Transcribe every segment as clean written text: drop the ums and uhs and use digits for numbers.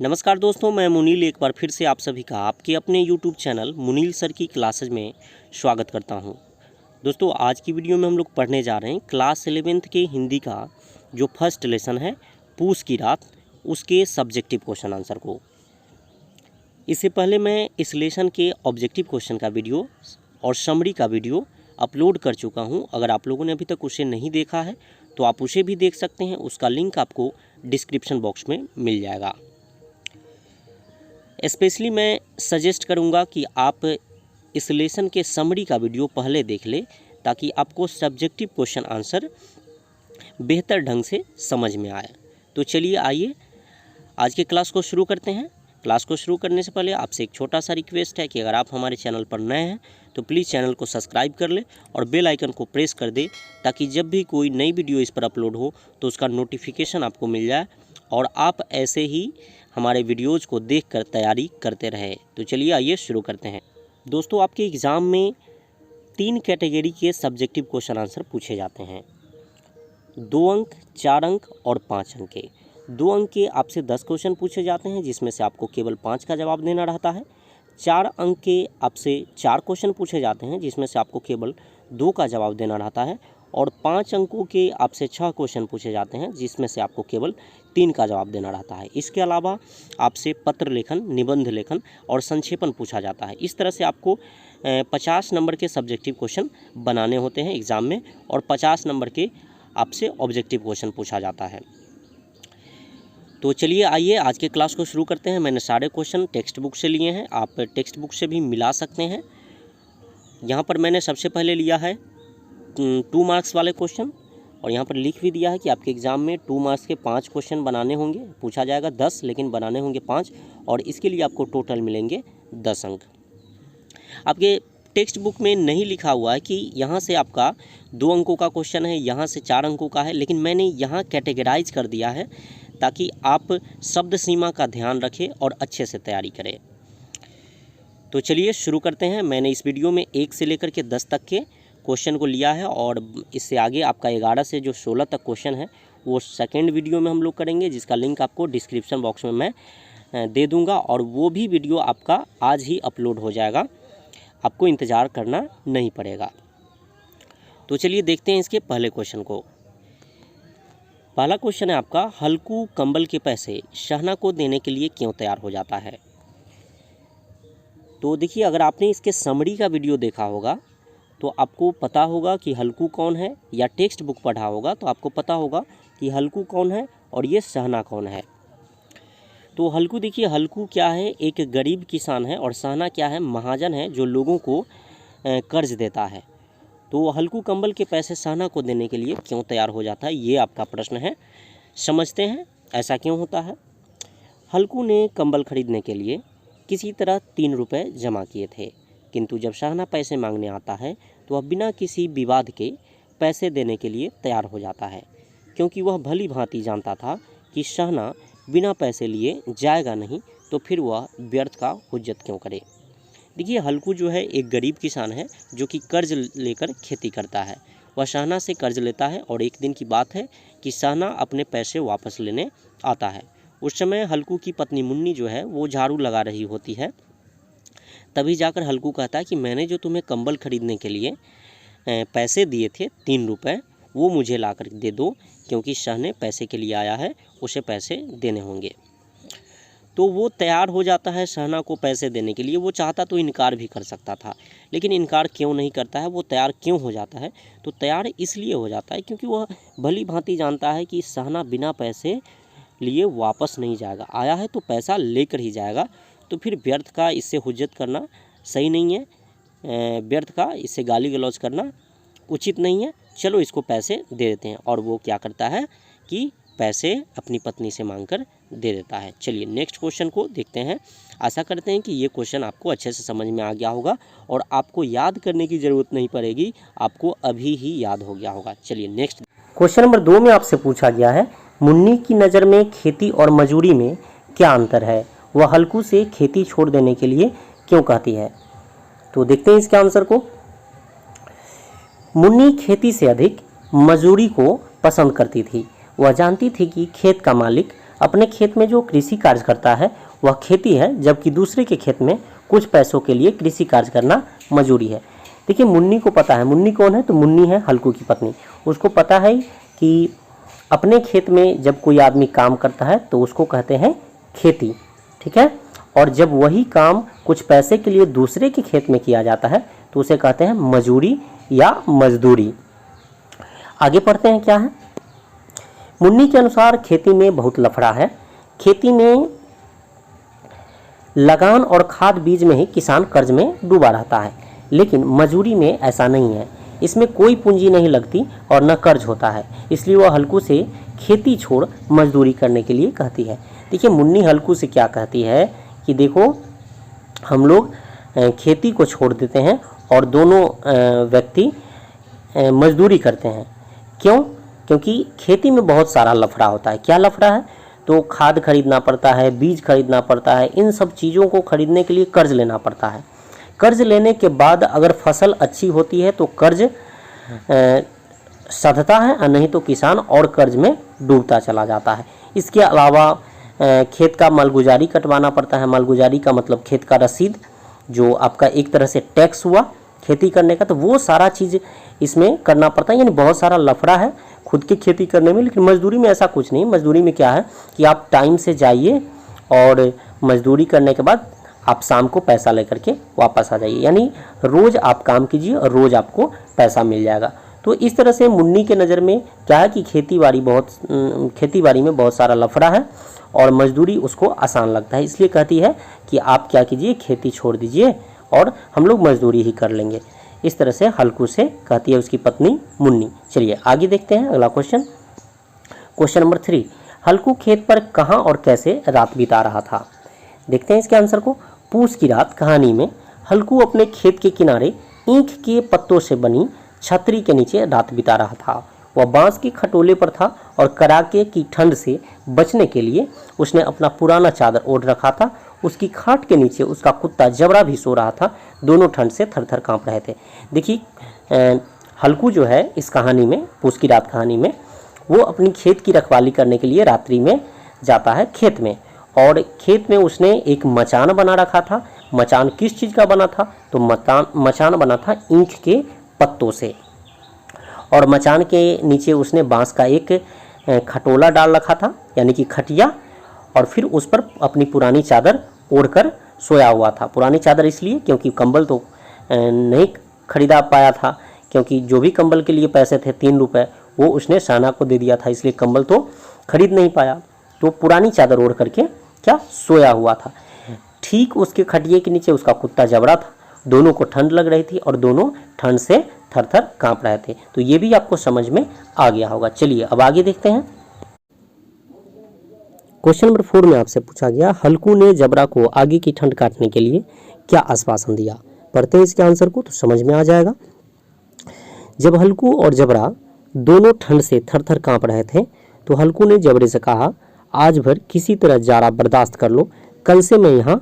नमस्कार दोस्तों, मैं मुनील एक बार फिर से आप सभी का आपके अपने YouTube चैनल मुनील सर की क्लासेज में स्वागत करता हूं। दोस्तों, आज की वीडियो में हम लोग पढ़ने जा रहे हैं क्लास 11th के हिंदी का जो फर्स्ट लेसन है पूस की रात, उसके सब्जेक्टिव क्वेश्चन आंसर को। इससे पहले मैं इस लेसन के ऑब्जेक्टिव क्वेश्चन का वीडियो और समरी का वीडियो अपलोड कर चुका हूँ। अगर आप लोगों ने अभी तक उसे नहीं देखा है तो आप उसे भी देख सकते हैं। उसका लिंक आपको डिस्क्रिप्शन बॉक्स में मिल जाएगा। स्पेशली मैं सजेस्ट करूंगा कि आप इस लेसन के समरी का वीडियो पहले देख ले, ताकि आपको सब्जेक्टिव क्वेश्चन आंसर बेहतर ढंग से समझ में आए। तो चलिए आइए आज के क्लास को शुरू करते हैं। क्लास को शुरू करने से पहले आपसे एक छोटा सा रिक्वेस्ट है कि अगर आप हमारे चैनल पर नए हैं तो प्लीज़ चैनल को सब्सक्राइब कर ले और बेल आइकन को प्रेस कर दे, ताकि जब भी कोई नई वीडियो इस पर अपलोड हो तो उसका नोटिफिकेशन आपको मिल जाए और आप ऐसे ही हमारे वीडियोज़ को देखकर तैयारी करते रहे। तो चलिए आइए शुरू करते हैं। दोस्तों, आपके एग्ज़ाम में 3 कैटेगरी के सब्जेक्टिव क्वेश्चन आंसर पूछे जाते हैं। 2 अंक, 4 अंक और 5 अंक के। 2 अंक के आपसे 10 क्वेश्चन पूछे जाते हैं, जिसमें से आपको केवल 5 का जवाब देना रहता है। 4 अंक के आपसे 4 क्वेश्चन पूछे जाते हैं, जिसमें से आपको केवल 2 का जवाब देना रहता है। और 5 अंकों के आपसे 6 क्वेश्चन पूछे जाते हैं, जिसमें से आपको केवल 3 का जवाब देना रहता है। इसके अलावा आपसे पत्र लेखन, निबंध लेखन और संक्षेपण पूछा जाता है। इस तरह से आपको 50 नंबर के सब्जेक्टिव क्वेश्चन बनाने होते हैं एग्ज़ाम में, और 50 नंबर के आपसे ऑब्जेक्टिव क्वेश्चन पूछा जाता है। तो चलिए आइए आज के क्लास को शुरू करते हैं। मैंने सारे क्वेश्चन टेक्स्ट बुक से लिए हैं, आप टेक्स्ट बुक से भी मिला सकते हैं। यहाँ पर मैंने सबसे पहले लिया है 2 मार्क्स वाले क्वेश्चन, और यहाँ पर लिख भी दिया है कि आपके एग्ज़ाम में 2 मार्क्स के 5 क्वेश्चन बनाने होंगे। पूछा जाएगा 10, लेकिन बनाने होंगे 5, और इसके लिए आपको टोटल मिलेंगे 10 अंक। आपके टेक्स्ट बुक में नहीं लिखा हुआ है कि यहाँ से आपका 2 अंकों का क्वेश्चन है, यहाँ से 4 अंकों का है, लेकिन मैंने यहाँ कैटेगराइज कर दिया है ताकि आप शब्द सीमा का ध्यान रखें और अच्छे से तैयारी करें। तो चलिए शुरू करते हैं। मैंने इस वीडियो में 1 से लेकर के 10 तक के क्वेश्चन को लिया है, और इससे आगे आपका 11 से जो 16 तक क्वेश्चन है वो सेकेंड वीडियो में हम लोग करेंगे, जिसका लिंक आपको डिस्क्रिप्शन बॉक्स में मैं दे दूंगा, और वो भी वीडियो आपका आज ही अपलोड हो जाएगा। आपको इंतज़ार करना नहीं पड़ेगा। तो चलिए देखते हैं इसके पहले क्वेश्चन को। पहला क्वेश्चन है आपका, हल्कू कंबल के पैसे शहना को देने के लिए क्यों तैयार हो जाता है। तो देखिए, अगर आपने इसके समरी का वीडियो देखा होगा तो आपको पता होगा कि हल्कू कौन है, या टेक्स्ट बुक पढ़ा होगा तो आपको पता होगा कि हल्कू कौन है और ये सहना कौन है। तो हल्कू, देखिए हल्कू क्या है, एक गरीब किसान है, और सहना क्या है, महाजन है जो लोगों को कर्ज देता है। तो हल्कू कंबल के पैसे सहना को देने के लिए क्यों तैयार हो जाता है, ये आपका प्रश्न है। समझते हैं ऐसा क्यों होता है। हल्कू ने कंबल खरीदने के लिए किसी तरह 3 रुपये जमा किए थे, किंतु जब सहना पैसे मांगने आता है तो वह बिना किसी विवाद के पैसे देने के लिए तैयार हो जाता है, क्योंकि वह भली भांति जानता था कि सहना बिना पैसे लिए जाएगा नहीं, तो फिर वह व्यर्थ का हुज्जत क्यों करे। देखिए, हल्कू जो है एक गरीब किसान है जो कि कर्ज लेकर खेती करता है। वह सहना से कर्ज लेता है, और एक दिन की बात है कि सहना अपने पैसे वापस लेने आता है। उस समय हल्कू की पत्नी मुन्नी जो है वो झाड़ू लगा रही होती है। तभी जाकर हल्कू कहता है कि मैंने जो तुम्हें कंबल खरीदने के लिए पैसे दिए थे 3 रुपये, वो मुझे ला कर दे दो, क्योंकि सहने पैसे के लिए आया है, उसे पैसे देने होंगे। तो वो तैयार हो जाता है सहना को पैसे देने के लिए। वो चाहता तो इनकार भी कर सकता था, लेकिन इनकार क्यों नहीं करता है, वो तैयार क्यों हो जाता है। तो तैयार इसलिए हो जाता है क्योंकि वह भली भांति जानता है कि सहना बिना पैसे लिए वापस नहीं जाएगा, आया है तो पैसा लेकर ही जाएगा। तो फिर व्यर्थ का इससे हुज्जत करना सही नहीं है, व्यर्थ का इससे गाली गलौज करना उचित नहीं है। चलो इसको पैसे दे देते हैं, और वो क्या करता है कि पैसे अपनी पत्नी से मांगकर दे देता है। चलिए नेक्स्ट क्वेश्चन को देखते हैं। आशा करते हैं कि ये क्वेश्चन आपको अच्छे से समझ में आ गया होगा, और आपको याद करने की ज़रूरत नहीं पड़ेगी, आपको अभी ही याद हो गया होगा। चलिए नेक्स्ट क्वेश्चन नंबर 2 में आपसे पूछा गया है, मुन्नी की नज़र में खेती और मजूरी में क्या अंतर है, वह हल्कू से खेती छोड़ देने के लिए क्यों कहती है। तो देखते हैं इसके आंसर को। मुन्नी खेती से अधिक मजूरी को पसंद करती थी। वह जानती थी कि खेत का मालिक अपने खेत में जो कृषि कार्य करता है वह खेती है, जबकि दूसरे के खेत में कुछ पैसों के लिए कृषि कार्य करना मजदूरी है। देखिए मुन्नी को पता है, मुन्नी कौन है, तो मुन्नी है हल्कू की पत्नी। उसको पता है कि अपने खेत में जब कोई आदमी काम करता है तो उसको कहते हैं खेती, ठीक है। और जब वही काम कुछ पैसे के लिए दूसरे के खेत में किया जाता है तो उसे कहते हैं मजूरी या मजदूरी। आगे पढ़ते हैं क्या है। मुन्नी के अनुसार खेती में बहुत लफड़ा है। खेती में लगान और खाद बीज में ही किसान कर्ज में डूबा रहता है, लेकिन मजूरी में ऐसा नहीं है। इसमें कोई पूंजी नहीं लगती और न कर्ज होता है, इसलिए वह हल्कू से खेती छोड़ मजदूरी करने के लिए कहती है। देखिए मुन्नी हल्कू से क्या कहती है कि देखो हम लोग खेती को छोड़ देते हैं और दोनों व्यक्ति मजदूरी करते हैं। क्यों? क्योंकि खेती में बहुत सारा लफड़ा होता है। क्या लफड़ा है? तो खाद खरीदना पड़ता है, बीज खरीदना पड़ता है, इन सब चीज़ों को खरीदने के लिए कर्ज लेना पड़ता है। कर्ज लेने के बाद अगर फसल अच्छी होती है तो कर्ज सधता है और नहीं तो किसान और कर्ज में डूबता चला जाता है। इसके अलावा खेत का मालगुजारी कटवाना पड़ता है। मालगुजारी का मतलब खेत का रसीद, जो आपका एक तरह से टैक्स हुआ खेती करने का, तो वो सारा चीज़ इसमें करना पड़ता है। यानी बहुत सारा लफड़ा है खुद की खेती करने में। लेकिन मजदूरी में ऐसा कुछ नहीं। मजदूरी में क्या है कि आप टाइम से जाइए और मजदूरी करने के बाद आप शाम को पैसा लेकर के वापस आ जाइए, यानी रोज़ आप काम कीजिए और रोज़ आपको पैसा मिल जाएगा। तो इस तरह से मुन्नी के नज़र में क्या है कि खेती बाड़ी में बहुत सारा लफड़ा है और मजदूरी उसको आसान लगता है, इसलिए कहती है कि आप क्या कीजिए, खेती छोड़ दीजिए और हम लोग मजदूरी ही कर लेंगे। इस तरह से हल्कू से कहती है उसकी पत्नी मुन्नी। चलिए आगे देखते हैं अगला क्वेश्चन। क्वेश्चन नंबर 3, हल्कू खेत पर कहाँ और कैसे रात बिता रहा था। देखते हैं इसके आंसर को। पूस की रात कहानी में हल्कू अपने खेत के किनारे ईंख के पत्तों से बनी छतरी के नीचे रात बिता रहा था। वह बांस के खटोले पर था और कड़ाके की ठंड से बचने के लिए उसने अपना पुराना चादर ओढ़ रखा था। उसकी खाट के नीचे उसका कुत्ता जबरा भी सो रहा था। दोनों ठंड से थर-थर कांप रहे थे। देखिए हल्कू जो है इस कहानी में, पूस की रात कहानी में, वो अपनी खेत की रखवाली करने के लिए रात्रि में जाता है खेत में, और खेत में उसने एक मचान बना रखा था। मचान किस चीज़ का बना था? तो मचान बना था ईंख के पत्तों से, और मचान के नीचे उसने बांस का एक खटोला डाल रखा था, यानी कि खटिया, और फिर उस पर अपनी पुरानी चादर ओढ़कर सोया हुआ था। पुरानी चादर इसलिए क्योंकि कंबल तो नहीं खरीदा पाया था, क्योंकि जो भी कंबल के लिए पैसे थे 3 रुपये वो उसने शाना को दे दिया था, इसलिए कंबल तो खरीद नहीं पाया। तो पुरानी चादर ओढ़ करके क्या सोया हुआ था। ठीक उसके खटिये के नीचे उसका कुत्ता जबरा था। दोनों को ठंड लग रही थी और दोनों ठंड से थर-थर कांप रहे थे। तो ये भी आपको समझ में आ गया होगा। चलिए अब आगे देखते हैं। क्वेश्चन नंबर 4 में आपसे पूछा गया, हल्कू ने जबरा को आगे की ठंड काटने के लिए क्या आश्वासन दिया। पढ़ते हैं इसके आंसर को तो समझ में आ जाएगा। जब हल्कू और जबरा दोनों ठंड से थर-थर कांप रहे थे तो हल्कू ने जबरे से कहा, आज भर किसी तरह जाड़ा बर्दाश्त कर लो, कल से मैं यहाँ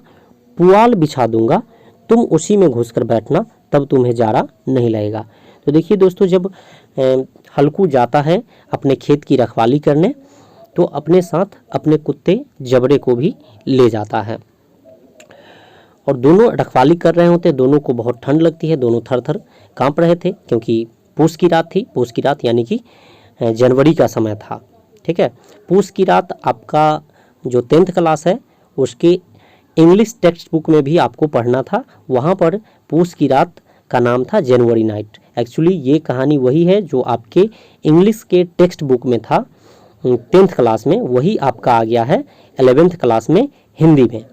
पुआल बिछा दूंगा, तुम उसी में घुसकर बैठना, तब तुम्हें जाड़ा नहीं लगेगा। तो देखिए दोस्तों, जब हल्कू जाता है अपने खेत की रखवाली करने तो अपने साथ अपने कुत्ते जबरे को भी ले जाता है, और दोनों रखवाली कर रहे होते हैं। दोनों को बहुत ठंड लगती है, दोनों थर-थर कांप रहे थे क्योंकि पूस की रात थी। पूस की रात यानी कि जनवरी का समय था, ठीक है। पूस की रात आपका जो 10th क्लास है उसके इंग्लिश टेक्स्ट बुक में भी आपको पढ़ना था। वहाँ पर पूस की रात का नाम था जनवरी नाइट। एक्चुअली ये कहानी वही है जो आपके इंग्लिश के टेक्स्ट बुक में था 10th क्लास में, वही आपका आ गया है 11th क्लास में हिंदी में।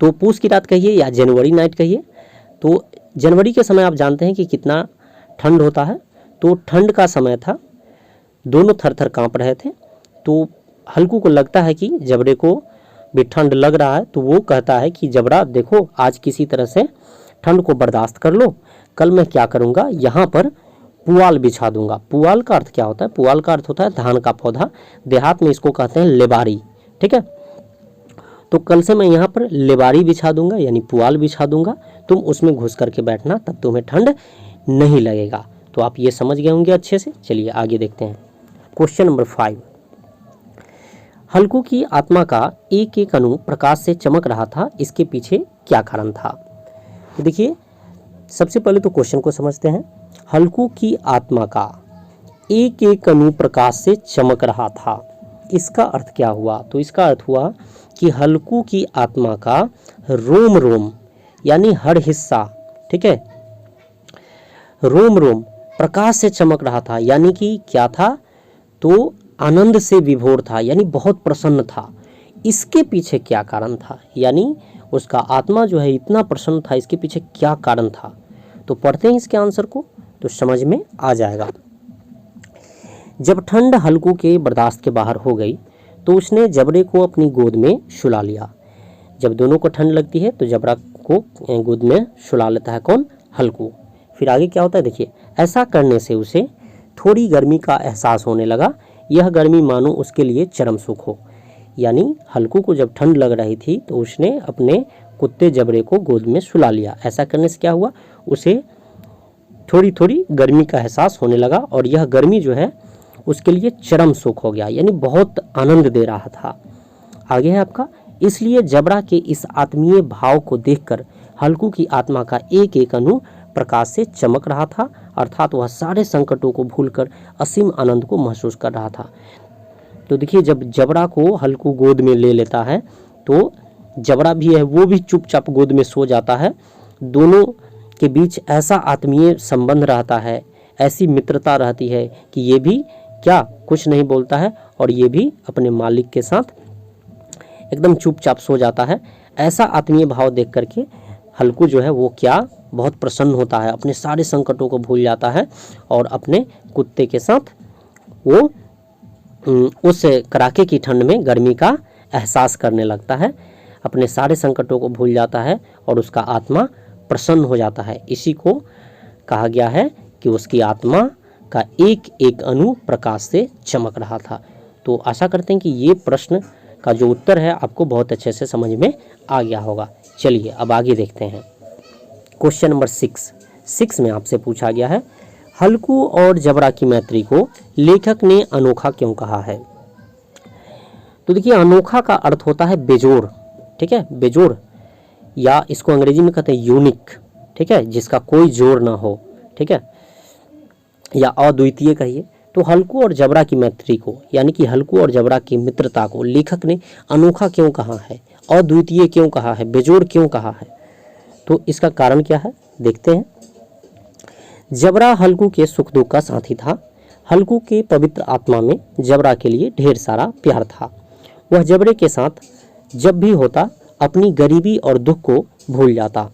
तो पूस की रात कहिए या जनवरी नाइट कहिए। तो जनवरी के समय आप जानते हैं कि कितना ठंड होता है, तो ठंड का समय था, दोनों थर-थर कांप रहे थे। तो हल्कू को लगता है कि जबरे को भी ठंड लग रहा है, तो वो कहता है कि जबरा देखो, आज किसी तरह से ठंड को बर्दाश्त कर लो, कल मैं क्या करूँगा, यहाँ पर पुआल बिछा दूंगा। पुआल का अर्थ क्या होता है? पुआल का अर्थ होता है धान का पौधा, देहात में इसको कहते हैं लेबारी, ठीक है। तो कल से मैं यहाँ पर लेबारी बिछा दूंगा, यानी पुआल बिछा दूंगा, तुम उसमें घुस करके बैठना, तब तुम्हें ठंड नहीं लगेगा। तो आप ये समझ गए होंगे अच्छे से। चलिए आगे देखते हैं। क्वेश्चन नंबर 5, हल्कू की आत्मा का एक एक अणु प्रकाश से चमक रहा था, इसके पीछे क्या कारण था? तो देखिए, सबसे पहले तो क्वेश्चन को समझते हैं। हल्कू की आत्मा का एक एक अणु प्रकाश से चमक रहा था, इसका अर्थ क्या हुआ? तो इसका अर्थ हुआ कि हल्कू की आत्मा का रोम रोम यानी हर हिस्सा, ठीक है, रोम रोम प्रकाश से चमक रहा था, यानी कि क्या था? तो आनंद से विभोर था, यानी बहुत प्रसन्न था। इसके पीछे क्या कारण था? यानी उसका आत्मा जो है इतना प्रसन्न था, इसके पीछे क्या कारण था? तो पढ़ते हैं इसके आंसर को, तो समझ में आ जाएगा। जब ठंड हल्कू के बर्दाश्त के बाहर हो गई तो उसने जबरे को अपनी गोद में सुला लिया। जब दोनों को ठंड लगती है तो जबरा को गोद में सुला लेता है कौन? हल्कू। फिर आगे क्या होता है देखिए, ऐसा करने से उसे थोड़ी गर्मी का एहसास होने लगा, यह गर्मी मानो उसके लिए चरम सुख हो। यानी हल्कू को जब ठंड लग रही थी तो उसने अपने कुत्ते जबरे को गोद में सुला लिया। ऐसा करने से क्या हुआ? उसे थोड़ी थोड़ी गर्मी का एहसास होने लगा और यह गर्मी जो है उसके लिए चरम सुख हो गया, यानी बहुत आनंद दे रहा था। आगे है आपका, इसलिए जबरा के इस आत्मीय भाव को देखकर हल्कू की आत्मा का एक एक अणु प्रकाश से चमक रहा था, अर्थात वह सारे संकटों को भूलकर असीम आनंद को महसूस कर रहा था। तो देखिए, जब जबरा को हल्कू गोद में ले लेता है तो जबरा भी है वो भी चुपचाप गोद में सो जाता है। दोनों के बीच ऐसा आत्मीय संबंध रहता है, ऐसी मित्रता रहती है कि ये भी क्या कुछ नहीं बोलता है और ये भी अपने मालिक के साथ एकदम चुपचाप सो जाता है। ऐसा आत्मीय भाव देख करके हल्कू जो है वो क्या बहुत प्रसन्न होता है, अपने सारे संकटों को भूल जाता है और अपने कुत्ते के साथ वो उस कड़ाके की ठंड में गर्मी का एहसास करने लगता है, अपने सारे संकटों को भूल जाता है और उसका आत्मा प्रसन्न हो जाता है। इसी को कहा गया है कि उसकी आत्मा का एक एक अणु प्रकाश से चमक रहा था। तो आशा करते हैं कि ये प्रश्न का जो उत्तर है आपको बहुत अच्छे से समझ में आ गया होगा। चलिए अब आगे देखते हैं। क्वेश्चन नंबर 6 में आपसे पूछा गया है, हल्कू और जबरा की मैत्री को लेखक ने अनोखा क्यों कहा है? तो देखिए, अनोखा का अर्थ होता है बेजोड़, ठीक है, बेजोड़, या इसको अंग्रेजी में कहते हैं यूनिक, ठीक है, जिसका कोई जोड़ ना हो, ठीक है, या अद्वितीय कहिए। तो हल्कू और जबरा की मैत्री को, यानी कि हल्कू और जबरा की मित्रता को लेखक ने अनोखा क्यों कहा है, अद्वितीय क्यों कहा है, बेजोड़ क्यों कहा है? तो इसका कारण क्या है देखते हैं। जबरा हल्कू के सुख दुख का साथी था। हल्कू के पवित्र आत्मा में जबरा के लिए ढेर सारा प्यार था। वह जबरे के साथ जब भी होता अपनी गरीबी और दुख को भूल जाता।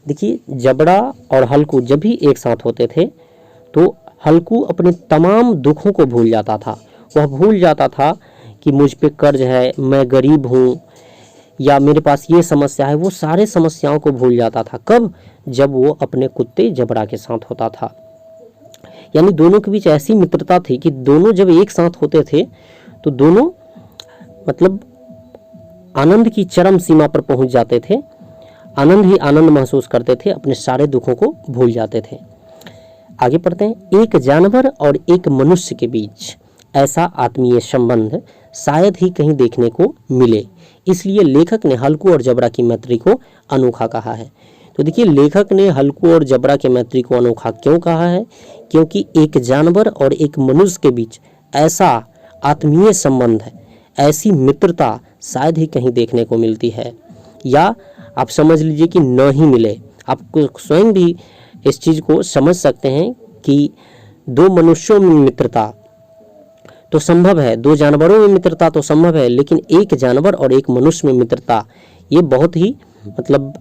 देखिए, जबरा और हल्कू जब भी एक साथ होते थे तो हल्कू अपने तमाम दुखों को भूल जाता था। वह भूल जाता था कि मुझ पे कर्ज है, मैं गरीब हूँ, या मेरे पास ये समस्या है। वो सारे समस्याओं को भूल जाता था। कब? जब वो अपने कुत्ते जबरा के साथ होता था। यानी दोनों के बीच ऐसी मित्रता थी कि दोनों जब एक साथ होते थे तो दोनों मतलब आनंद की चरम सीमा पर पहुंच जाते थे, आनंद ही आनंद महसूस करते थे, अपने सारे दुखों को भूल जाते थे। आगे पढ़ते हैं। एक जानवर और एक मनुष्य के बीच ऐसा आत्मीय संबंध शायद ही कहीं देखने को मिले, इसलिए लेखक ने हल्कू और जबरा की मैत्री को अनोखा कहा है। तो देखिए, लेखक ने हल्कू और जबरा की मैत्री को अनोखा क्यों कहा है? क्योंकि एक जानवर और एक मनुष्य के बीच ऐसा आत्मीय संबंध है, ऐसी मित्रता शायद ही कहीं देखने को मिलती है, या आप समझ लीजिए कि न ही मिले। आपको स्वयं भी इस चीज़ को समझ सकते हैं कि दो मनुष्यों में मित्रता तो संभव है, दो जानवरों में मित्रता तो संभव है, लेकिन एक जानवर और एक मनुष्य में मित्रता ये बहुत ही मतलब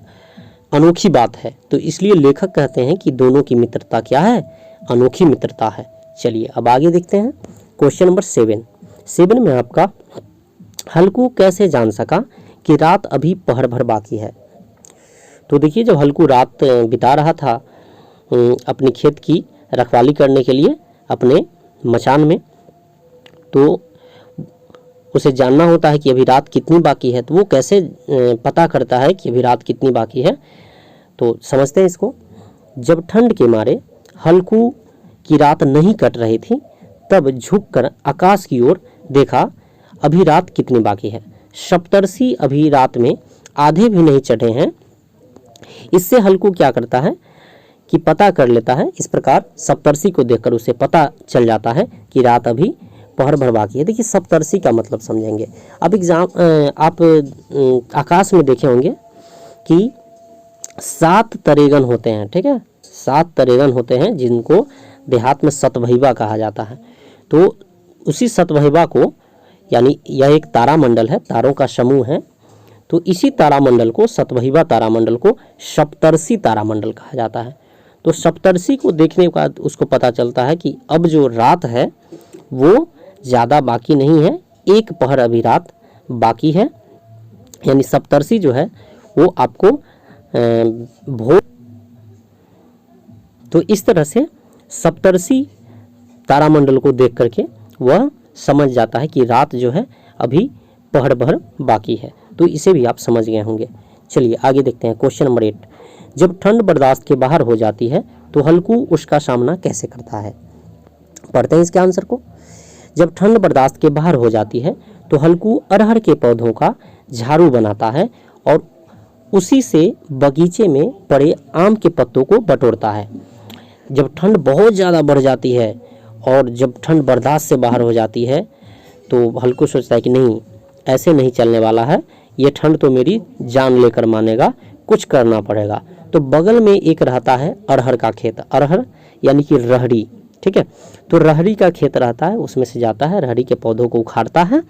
अनोखी बात है। तो इसलिए लेखक कहते हैं कि दोनों की मित्रता क्या है? अनोखी मित्रता है। चलिए अब आगे देखते हैं। क्वेश्चन नंबर 7 में आपका, हल्कू कैसे जान सका कि रात अभी पहर भर बाकी है? तो देखिए, जब हल्कू रात बिता रहा था अपने खेत की रखवाली करने के लिए अपने मचान में, तो उसे जानना होता है कि अभी रात कितनी बाकी है। तो वो कैसे पता करता है कि अभी रात कितनी बाकी है? तो समझते हैं इसको। जब ठंड के मारे हल्कू की रात नहीं कट रही थी, तब झुककर आकाश की ओर देखा। अभी रात कितनी बाकी है। सप्तर्षि अभी रात में आधे भी नहीं चढ़े हैं। इससे हल्कू क्या करता है कि पता कर लेता है। इस प्रकार सप्तर्षि को देखकर उसे पता चल जाता है कि रात अभी पहर भर बाकी है। देखिए सप्तर्षि का मतलब समझेंगे। अब आप आकाश में देखे होंगे कि 7 तरेगन होते हैं, ठीक है, 7 तरेगन होते हैं जिनको देहात में सतभइबा कहा जाता है। तो उसी सतभइबा को, यानी यह एक तारामंडल है, तारों का समूह है, तो इसी तारामंडल को, सतभइबा तारामंडल को सप्तर्षि तारामंडल कहा जाता है। तो सप्तर्षि को देखने के बाद उसको पता चलता है कि अब जो रात है वो ज़्यादा बाकी नहीं है, एक पहर अभी रात बाकी है। यानी सप्तर्षि जो है वो आपको भोर, तो इस तरह से सप्तर्षि तारामंडल को देख करके वह समझ जाता है कि रात जो है अभी पहर भर बाकी है। तो इसे भी आप समझ गए होंगे। चलिए आगे देखते हैं क्वेश्चन नंबर 8। जब ठंड बर्दाश्त के बाहर हो जाती है तो हल्कू उसका सामना कैसे करता है। पढ़ते हैं इसके आंसर को। जब ठंड बर्दाश्त के बाहर हो जाती है तो हल्कू अरहर के पौधों का झाड़ू बनाता है और उसी से बगीचे में पड़े आम के पत्तों को बटोरता है। जब ठंड बहुत ज़्यादा बढ़ जाती है और जब ठंड बर्दाश्त से बाहर हो जाती है तो हल्कू सोचता है कि नहीं, ऐसे नहीं चलने वाला है, ये ठंड तो मेरी जान लेकर मानेगा, कुछ करना पड़ेगा। तो बगल में एक रहता है अरहर का खेत, अरहर यानी कि रहड़ी, ठीक है, तो रहड़ी का खेत रहता है, उसमें से जाता है, रहड़ी के पौधों को उखाड़ता है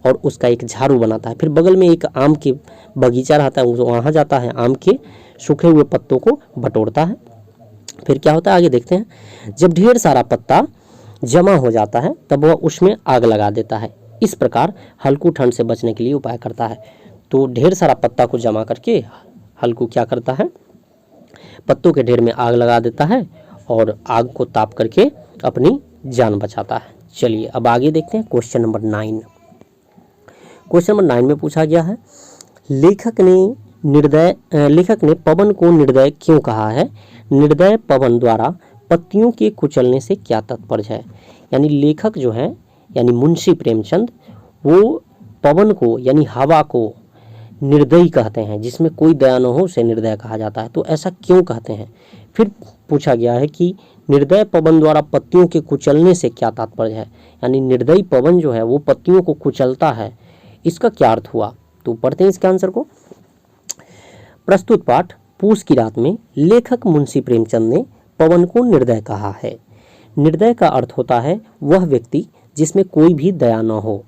और उसका एक झाड़ू बनाता है। फिर बगल में एक आम की बगीचा रहता है, वहाँ जाता है, आम के सूखे हुए पत्तों को बटोरता है। फिर क्या होता है आगे देखते हैं। जब ढेर सारा पत्ता जमा हो जाता है तब वह उसमें आग लगा देता है। इस प्रकार हल्कू ठंड से बचने के लिए उपाय करता है। तो ढेर सारा पत्ता को जमा करके हल्कू क्या करता है, पत्तों के ढेर में आग लगा देता है और आग को ताप करके अपनी जान बचाता है। चलिए अब आगे देखते हैं क्वेश्चन नंबर 9। क्वेश्चन नंबर 9 में पूछा गया है, लेखक ने पवन को निर्दय क्यों कहा है। निर्दय पवन द्वारा पत्तियों के कुचलने से क्या तात्पर्य है। यानी लेखक जो है यानी मुंशी प्रेमचंद, वो पवन को यानी हवा को निर्दयी कहते हैं, जिसमें कोई दया न हो उसे निर्दय कहा जाता है। तो ऐसा क्यों कहते हैं। फिर पूछा गया है कि निर्दय पवन द्वारा पत्तियों के कुचलने से क्या तात्पर्य है। यानी निर्दयी पवन जो है वो पत्तियों को कुचलता है, इसका क्या अर्थ हुआ। तो पढ़ते हैं इसके आंसर को। प्रस्तुत पाठ पूस की रात में लेखक मुंशी प्रेमचंद ने पवन को निर्दय कहा है। निर्दय का अर्थ होता है वह व्यक्ति जिसमें कोई भी दया न हो।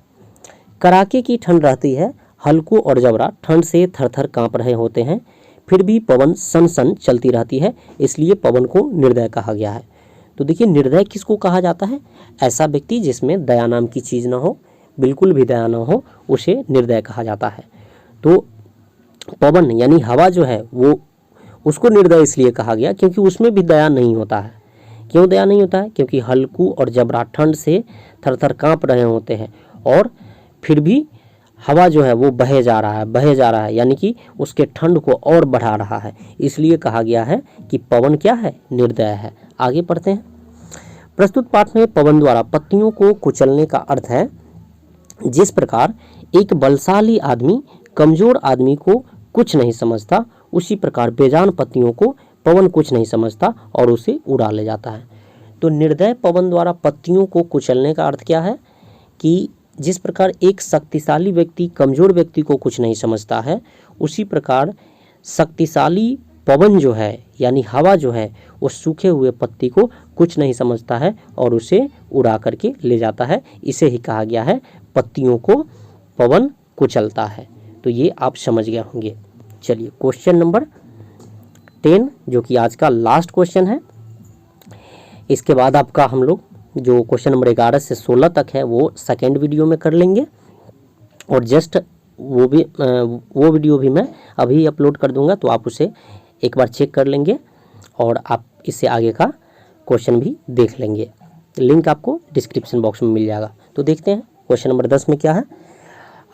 कड़ाके की ठंड रहती है, हल्कू और जबरा ठंड से थरथर कांप रहे होते हैं, फिर भी पवन सन सन चलती रहती है, इसलिए पवन को निर्दय कहा गया है। तो देखिए निर्दय किसको कहा जाता है। ऐसा व्यक्ति जिसमें दया नाम की चीज़ न हो, बिल्कुल भी दया न हो, उसे निर्दय कहा जाता है। तो पवन यानी हवा जो है वो उसको निर्दय इसलिए कहा गया क्योंकि उसमें भी दया नहीं होता है। क्यों दया नहीं होता है, क्योंकि हल्कू और जबरा ठंड से थरथर कांप रहे होते हैं और फिर भी हवा जो है वो बहे जा रहा है, यानी कि उसके ठंड को और बढ़ा रहा है, इसलिए कहा गया है कि पवन क्या है, निर्दय है। आगे पढ़ते हैं। प्रस्तुत पाठ में पवन द्वारा पत्तियों को कुचलने का अर्थ है जिस प्रकार एक बलशाली आदमी कमजोर आदमी को कुछ नहीं समझता, उसी प्रकार बेजान पत्तियों को पवन कुछ नहीं समझता और उसे उड़ा ले जाता है। तो निर्दय पवन द्वारा पत्तियों को कुचलने का अर्थ क्या है कि जिस प्रकार एक शक्तिशाली व्यक्ति कमजोर व्यक्ति को कुछ नहीं समझता है, उसी प्रकार शक्तिशाली पवन जो है यानी हवा जो है वो सूखे हुए पत्ती को कुछ नहीं समझता है और उसे उड़ा करके ले जाता है। इसे ही कहा गया है पत्तियों को पवन कुचलता है। तो ये आप समझ गए होंगे। चलिए क्वेश्चन नंबर 10 जो कि आज का लास्ट क्वेश्चन है। इसके बाद आपका हम लोग जो क्वेश्चन नंबर 11 से 16 तक है वो सेकेंड वीडियो में कर लेंगे और जस्ट वो वीडियो भी मैं अभी अपलोड कर दूंगा, तो आप उसे एक बार चेक कर लेंगे और आप इससे आगे का क्वेश्चन भी देख लेंगे। लिंक आपको डिस्क्रिप्शन बॉक्स में मिल जाएगा। तो देखते हैं क्वेश्चन नंबर 10 में क्या है।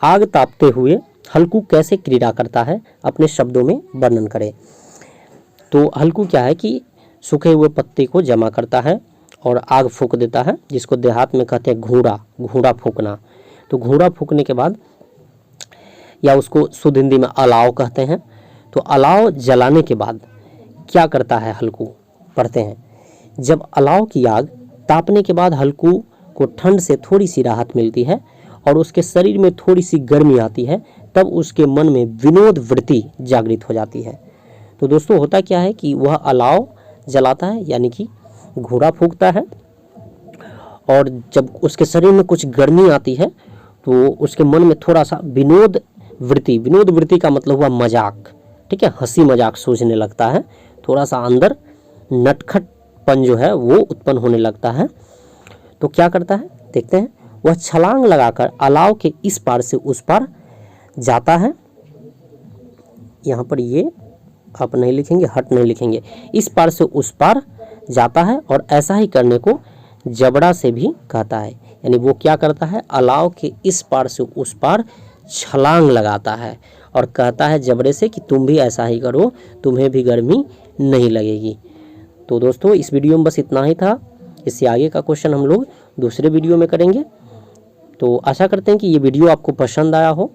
आग तापते हुए हल्कू कैसे क्रीड़ा करता है, अपने शब्दों में वर्णन करें। तो हल्कू क्या है कि सूखे हुए पत्ते को जमा करता है और आग फूंक देता है, जिसको देहात में कहते हैं घूंड़ा फूंकना। तो घोड़ा फूंकने के बाद, या उसको शुद्ध हिंदी में अलाव कहते हैं, तो अलाव जलाने के बाद क्या करता है हल्कू, पढ़ते हैं। जब अलाव की आग तापने के बाद हल्कू को ठंड से थोड़ी सी राहत मिलती है और उसके शरीर में थोड़ी सी गर्मी आती है, तब उसके मन में विनोद वृत्ति जागृत हो जाती है। तो दोस्तों होता क्या है कि वह अलाव जलाता है, यानी कि घोड़ा फूंकता है, और जब उसके शरीर में कुछ गर्मी आती है तो उसके मन में थोड़ा सा विनोद वृत्ति का मतलब हुआ मजाक, ठीक है, हंसी मजाक सूझने लगता है, थोड़ा सा अंदर नटखटपन जो है वो उत्पन्न होने लगता है। तो क्या करता है देखते हैं, वह छलांग लगाकर अलाव के इस पार से उस पार जाता है। यहाँ पर ये आप नहीं लिखेंगे, हट नहीं लिखेंगे, इस पार से उस पार जाता है, और ऐसा ही करने को जबड़ा से भी कहता है। यानी वो क्या करता है, अलाव के इस पार से उस पार छलांग लगाता है और कहता है जबड़े से कि तुम भी ऐसा ही करो, तुम्हें भी गर्मी नहीं लगेगी। तो दोस्तों इस वीडियो में बस इतना ही था। इससे आगे का क्वेश्चन हम लोग दूसरे वीडियो में करेंगे। तो आशा करते हैं कि ये वीडियो आपको पसंद आया हो,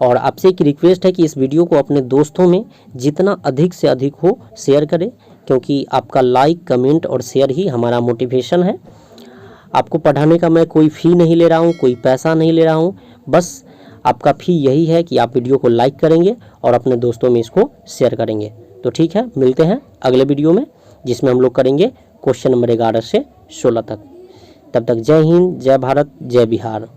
और आपसे एक रिक्वेस्ट है कि इस वीडियो को अपने दोस्तों में जितना अधिक से अधिक हो शेयर करें, क्योंकि आपका लाइक, कमेंट और शेयर ही हमारा मोटिवेशन है। आपको पढ़ाने का मैं कोई फ़ी नहीं ले रहा हूँ, कोई पैसा नहीं ले रहा हूँ, बस आपका फ़ी यही है कि आप वीडियो को लाइक करेंगे और अपने दोस्तों में इसको शेयर करेंगे। तो ठीक है, मिलते हैं अगले वीडियो में, जिसमें हम लोग करेंगे क्वेश्चन नंबर 11 से 16 तक। तब तक जय हिंद, जय भारत, जय बिहार।